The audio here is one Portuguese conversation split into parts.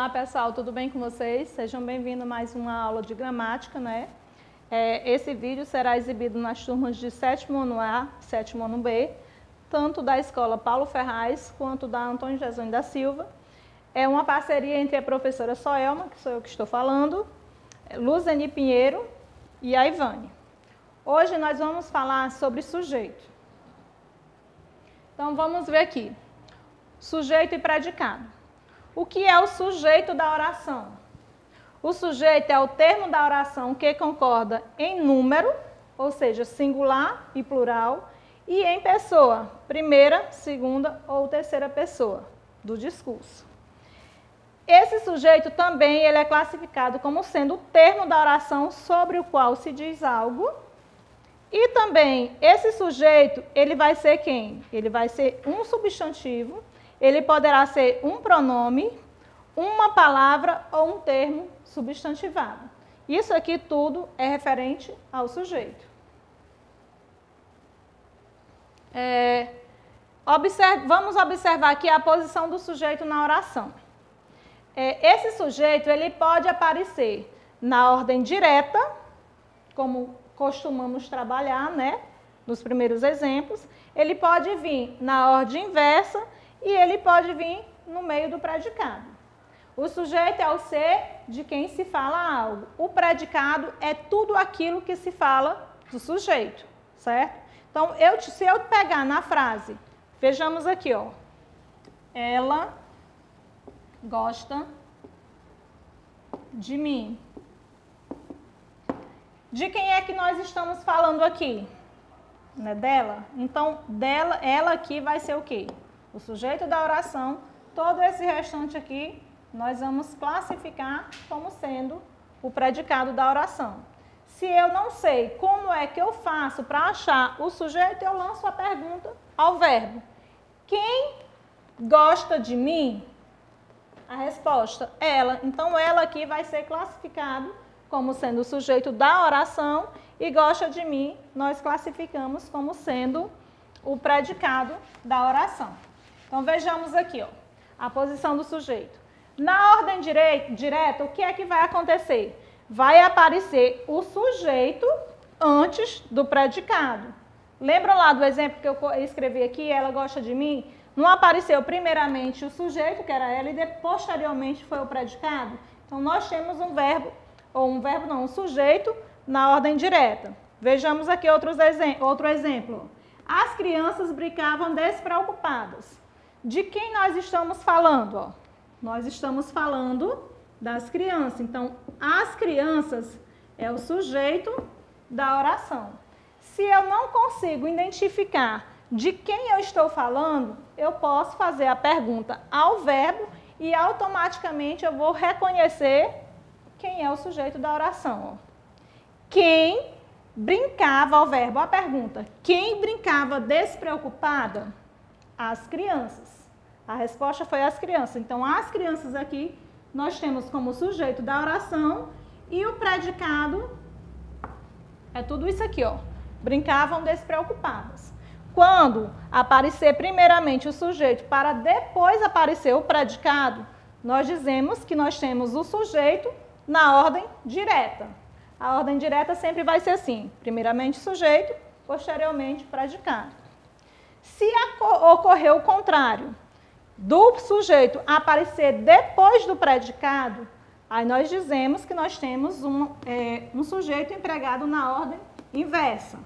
Olá pessoal, tudo bem com vocês? Sejam bem-vindos a mais uma aula de gramática, né? Esse vídeo será exibido nas turmas de 7º ano A, 7º ano B, tanto da Escola Paulo Ferraz quanto da Antônio Jesus da Silva. É uma parceria entre a professora Soelma, que sou eu que estou falando, Luzeni Pinheiro e a Ivane. Hoje nós vamos falar sobre sujeito. Então vamos ver aqui, sujeito e predicado. O que é o sujeito da oração? O sujeito é o termo da oração que concorda em número, ou seja, singular e plural, e em pessoa, primeira, segunda ou terceira pessoa do discurso. Esse sujeito também ele é classificado como sendo o termo da oração sobre o qual se diz algo. E também esse sujeito, ele vai ser quem? Ele vai ser um substantivo. Ele poderá ser um pronome, uma palavra ou um termo substantivado. Isso aqui tudo é referente ao sujeito. Vamos observar aqui a posição do sujeito na oração. Esse sujeito ele pode aparecer na ordem direta, como costumamos trabalhar, né, nos primeiros exemplos. Ele pode vir na ordem inversa, e ele pode vir no meio do predicado. O sujeito é o ser de quem se fala algo. O predicado é tudo aquilo que se fala do sujeito, certo? Então, se eu pegar na frase, vejamos aqui, ó. Ela gosta de mim. De quem é que nós estamos falando aqui? Né, dela? Então, ela aqui vai ser o quê? O sujeito da oração, todo esse restante aqui, nós vamos classificar como sendo o predicado da oração. Se eu não sei como é que eu faço para achar o sujeito, eu lanço a pergunta ao verbo. Quem gosta de mim? A resposta, ela. Então, ela aqui vai ser classificado como sendo o sujeito da oração e gosta de mim, nós classificamos como sendo o predicado da oração. Então, vejamos aqui, ó, a posição do sujeito. Na ordem direta, o que é que vai acontecer? Vai aparecer o sujeito antes do predicado. Lembram lá do exemplo que eu escrevi aqui, ela gosta de mim? Não apareceu primeiramente o sujeito, que era ela, e posteriormente foi o predicado? Então, nós temos um verbo, um sujeito na ordem direta. Vejamos aqui outro exemplo. As crianças brincavam despreocupadas. De quem nós estamos falando? Ó? Nós estamos falando das crianças. Então, as crianças é o sujeito da oração. Se eu não consigo identificar de quem eu estou falando, eu posso fazer a pergunta ao verbo e automaticamente eu vou reconhecer quem é o sujeito da oração. Ó. Quem brincava, ao verbo, a pergunta, quem brincava despreocupada? As crianças. A resposta foi as crianças. Então, as crianças aqui, nós temos como sujeito da oração e o predicado é tudo isso aqui, ó. Brincavam despreocupadas. Quando aparecer primeiramente o sujeito para depois aparecer o predicado, nós dizemos que nós temos o sujeito na ordem direta. A ordem direta sempre vai ser assim, primeiramente sujeito, posteriormente predicado. Se ocorrer o contrário, do sujeito aparecer depois do predicado, aí nós dizemos que nós temos um sujeito empregado na ordem inversa.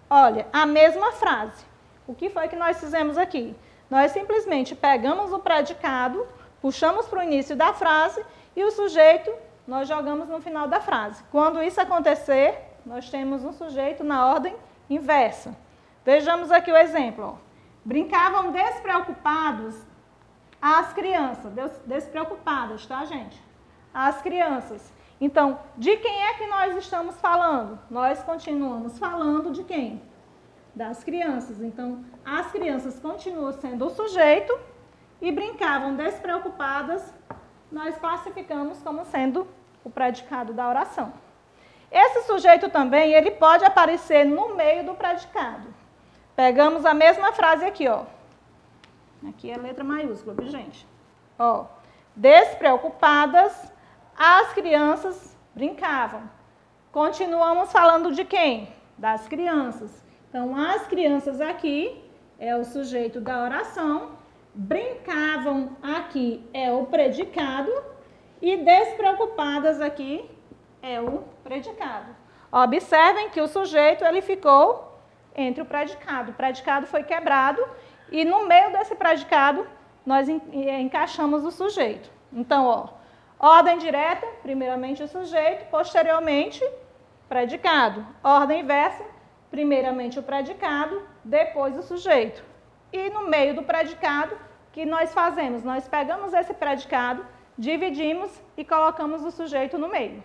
Olha, a mesma frase. O que foi que nós fizemos aqui? Nós simplesmente pegamos o predicado, puxamos para o início da frase e o sujeito nós jogamos no final da frase. Quando isso acontecer, nós temos um sujeito na ordem inversa. Vejamos aqui o exemplo. Ó. Brincavam despreocupados as crianças. Despreocupadas, tá, gente? As crianças. Então, de quem é que nós estamos falando? Nós continuamos falando de quem? Das crianças. Então, as crianças continuam sendo o sujeito e brincavam despreocupadas, nós classificamos como sendo o predicado da oração. Esse sujeito também, ele pode aparecer no meio do predicado. Pegamos a mesma frase aqui, ó. Aqui é letra maiúscula, viu, gente? Ó, Despreocupadas, as crianças brincavam. Continuamos falando de quem? Das crianças. Então, as crianças aqui é o sujeito da oração, brincavam aqui é o predicado e despreocupadas aqui é o predicado. Observem que o sujeito ele ficou entre o predicado. O predicado foi quebrado e no meio desse predicado nós encaixamos o sujeito. Então, ó, ordem direta, primeiramente o sujeito, posteriormente predicado. Ordem inversa, primeiramente o predicado, depois o sujeito. E no meio do predicado, o que nós fazemos? Nós pegamos esse predicado, dividimos e colocamos o sujeito no meio.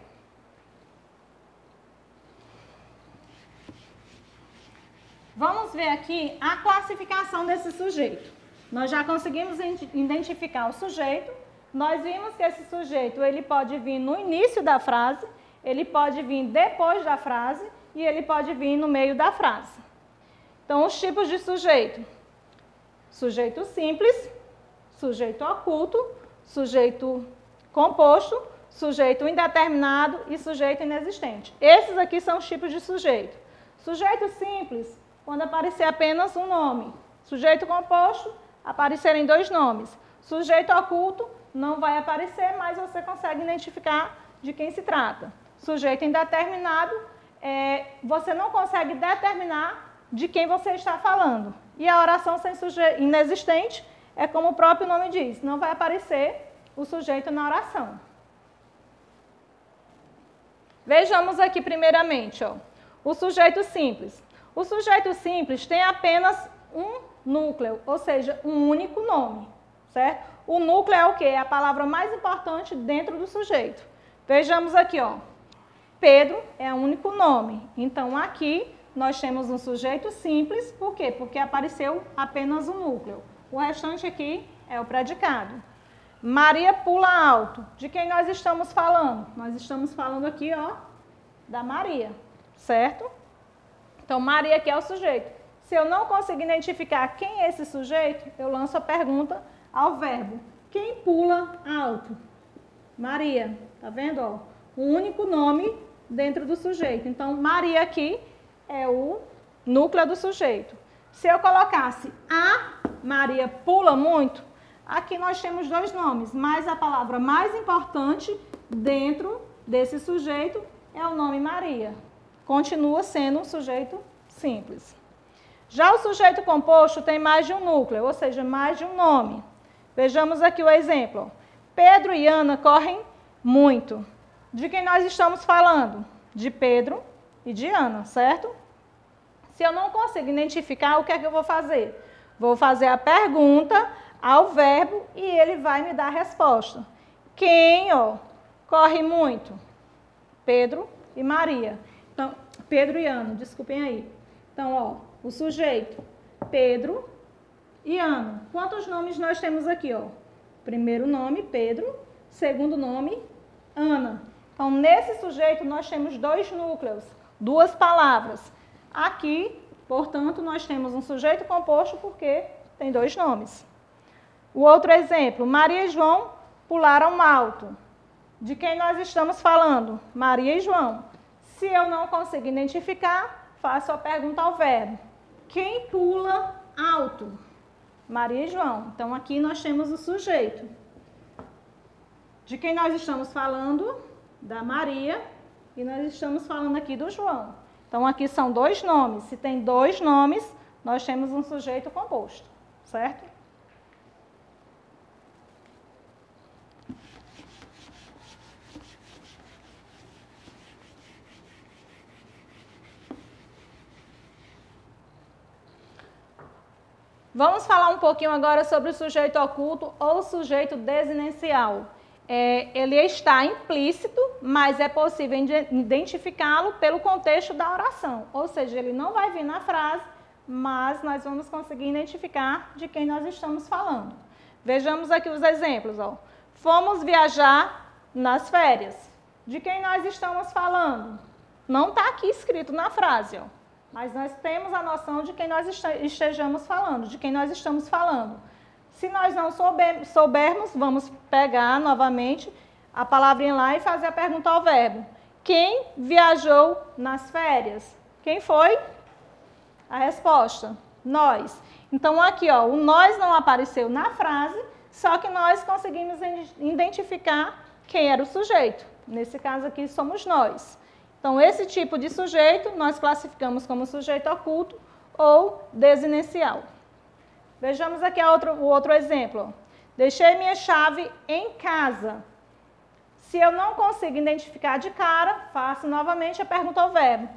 Vamos ver aqui a classificação desse sujeito. Nós já conseguimos identificar o sujeito. Nós vimos que esse sujeito ele pode vir no início da frase, ele pode vir depois da frase e ele pode vir no meio da frase. Então, os tipos de sujeito. Sujeito simples, sujeito oculto, sujeito composto, sujeito indeterminado e sujeito inexistente. Esses aqui são os tipos de sujeito. Sujeito simples, quando aparecer apenas um nome. Sujeito composto, aparecerem dois nomes. Sujeito oculto, não vai aparecer, mas você consegue identificar de quem se trata. Sujeito indeterminado, você não consegue determinar de quem você está falando. E a oração sem sujeito inexistente é como o próprio nome diz, não vai aparecer o sujeito na oração. Vejamos aqui primeiramente, ó, o sujeito simples. O sujeito simples tem apenas um núcleo, ou seja, um único nome, certo? O núcleo é o quê? É a palavra mais importante dentro do sujeito. Vejamos aqui, ó. Pedro é o único nome. Então, aqui nós temos um sujeito simples. Por quê? Porque apareceu apenas um núcleo. O restante aqui é o predicado. Maria pula alto. De quem nós estamos falando? Nós estamos falando aqui, ó, da Maria, certo? Então, Maria aqui é o sujeito. Se eu não conseguir identificar quem é esse sujeito, eu lanço a pergunta ao verbo. Quem pula alto? Maria. Tá vendo? Ó? Um único nome dentro do sujeito. Então, Maria aqui é o núcleo do sujeito. Se eu colocasse a Maria pula muito, aqui nós temos dois nomes, mas a palavra mais importante dentro desse sujeito é o nome Maria. Continua sendo um sujeito simples. Já o sujeito composto tem mais de um núcleo, ou seja, mais de um nome. Vejamos aqui o exemplo. Pedro e Ana correm muito. De quem nós estamos falando? De Pedro e de Ana, certo? Se eu não consigo identificar, o que é que eu vou fazer? Vou fazer a pergunta ao verbo e ele vai me dar a resposta. Quem, ó, corre muito? Pedro e Maria. Então, Pedro e Ana, desculpem aí. Então, ó, o sujeito, Pedro e Ana. Quantos nomes nós temos aqui, ó? Primeiro nome, Pedro. Segundo nome, Ana. Então, nesse sujeito, nós temos dois núcleos, duas palavras. Aqui, portanto, nós temos um sujeito composto porque tem dois nomes. O outro exemplo, Maria e João pularam alto. De quem nós estamos falando? Maria e João. Se eu não consigo identificar, faço a pergunta ao verbo. Quem pula alto? Maria e João. Então, aqui nós temos o sujeito. De quem nós estamos falando? Da Maria. E nós estamos falando aqui do João. Então, aqui são dois nomes. Se tem dois nomes, nós temos um sujeito composto, certo? Vamos falar um pouquinho agora sobre o sujeito oculto ou sujeito desinencial. Ele está implícito, mas é possível identificá-lo pelo contexto da oração. Ou seja, ele não vai vir na frase, mas nós vamos conseguir identificar de quem nós estamos falando. Vejamos aqui os exemplos. Ó. Fomos viajar nas férias. De quem nós estamos falando? Não está aqui escrito na frase, ó. Mas nós temos a noção de quem nós estejamos falando, de quem nós estamos falando. Se nós não soubermos, vamos pegar novamente a palavrinha lá e fazer a pergunta ao verbo. Quem viajou nas férias? Quem foi? A resposta, nós. Então aqui, ó, o nós não apareceu na frase, só que nós conseguimos identificar quem era o sujeito. Nesse caso aqui somos nós. Então esse tipo de sujeito nós classificamos como sujeito oculto ou desinencial. Vejamos aqui o outro exemplo. Deixei minha chave em casa. Se eu não consigo identificar de cara, faço novamente a pergunta ao verbo.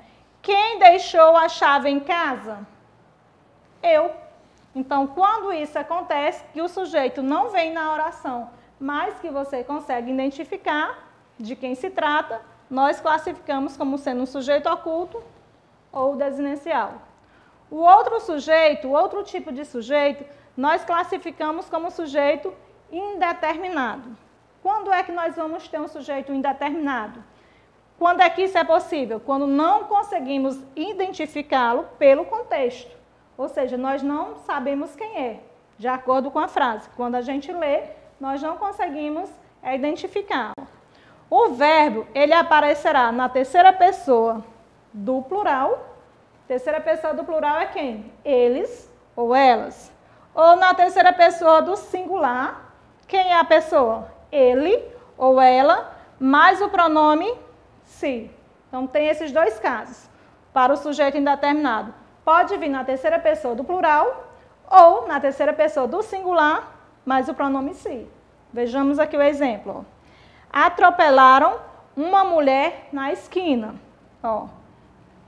Quem deixou a chave em casa? Eu. Então, quando isso acontece, que o sujeito não vem na oração, mas que você consegue identificar de quem se trata, nós classificamos como sendo um sujeito oculto ou desinencial. O outro sujeito, o outro tipo de sujeito, nós classificamos como sujeito indeterminado. Quando é que nós vamos ter um sujeito indeterminado? Quando é que isso é possível? Quando não conseguimos identificá-lo pelo contexto. Ou seja, nós não sabemos quem é, de acordo com a frase. Quando a gente lê, nós não conseguimos identificá-lo. O verbo, ele aparecerá na terceira pessoa do plural. Terceira pessoa do plural é quem? Eles ou elas. Ou na terceira pessoa do singular, quem é a pessoa? Ele ou ela, mais o pronome se. Então, tem esses dois casos para o sujeito indeterminado. Pode vir na terceira pessoa do plural ou na terceira pessoa do singular, mais o pronome se. Vejamos aqui o exemplo. Atropelaram uma mulher na esquina. Ó,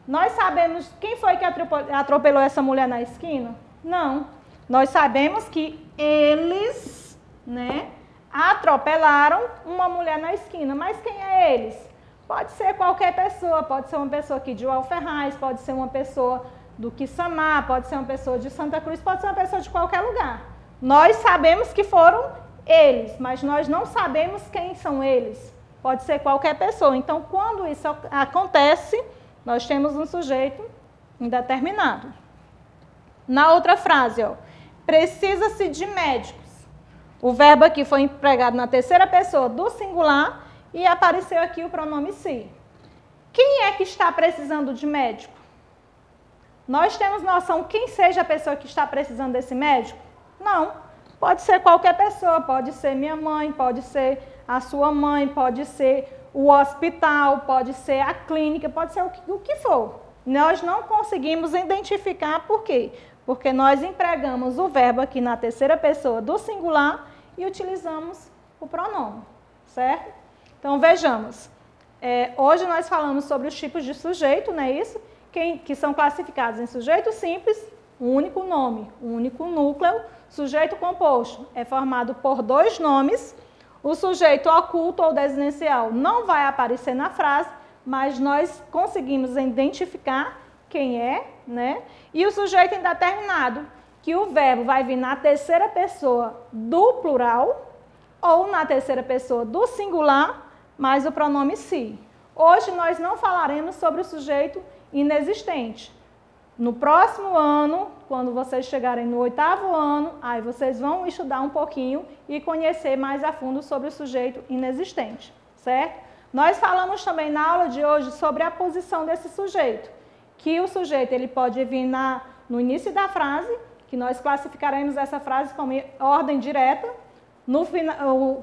nós sabemos quem foi que atropelou essa mulher na esquina? Não. Nós sabemos que eles, né, atropelaram uma mulher na esquina. Mas quem é eles? Pode ser qualquer pessoa, pode ser uma pessoa aqui de Uau-Ferraz, pode ser uma pessoa do Quissamá, pode ser uma pessoa de Santa Cruz, pode ser uma pessoa de qualquer lugar. Nós sabemos que foram eles, mas nós não sabemos quem são eles. Pode ser qualquer pessoa. Então, quando isso acontece, nós temos um sujeito indeterminado. Na outra frase, ó, precisa-se de médicos. O verbo aqui foi empregado na terceira pessoa do singular e apareceu aqui o pronome se. Quem é que está precisando de médico? Nós temos noção quem seja a pessoa que está precisando desse médico? Não. Pode ser qualquer pessoa, pode ser minha mãe, pode ser a sua mãe, pode ser o hospital, pode ser a clínica, pode ser o que for. Nós não conseguimos identificar por quê? Porque nós empregamos o verbo aqui na terceira pessoa do singular e utilizamos o pronome, certo? Então, vejamos. Hoje nós falamos sobre os tipos de sujeito, não é isso? Que são classificados em sujeito simples, um único nome, um único núcleo. Sujeito composto é formado por dois nomes. O sujeito oculto ou desinencial não vai aparecer na frase, mas nós conseguimos identificar quem é, né? E o sujeito indeterminado, que o verbo vai vir na terceira pessoa do plural ou na terceira pessoa do singular, mais o pronome se. Hoje nós não falaremos sobre o sujeito inexistente. No próximo ano, quando vocês chegarem no 8º ano, aí vocês vão estudar um pouquinho e conhecer mais a fundo sobre o sujeito inexistente, certo? Nós falamos também na aula de hoje sobre a posição desse sujeito, que o sujeito ele pode vir no início da frase, que nós classificaremos essa frase como ordem direta.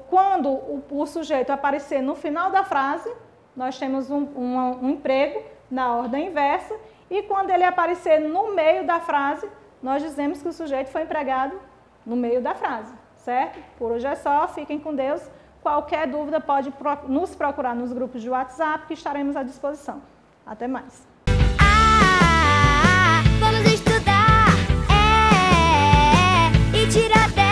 Quando o sujeito aparecer no final da frase, nós temos um emprego na ordem inversa. E quando ele aparecer no meio da frase, nós dizemos que o sujeito foi empregado no meio da frase, certo? Por hoje é só, fiquem com Deus. Qualquer dúvida pode nos procurar nos grupos de WhatsApp, que estaremos à disposição. Até mais. Vamos estudar, e tirar 10.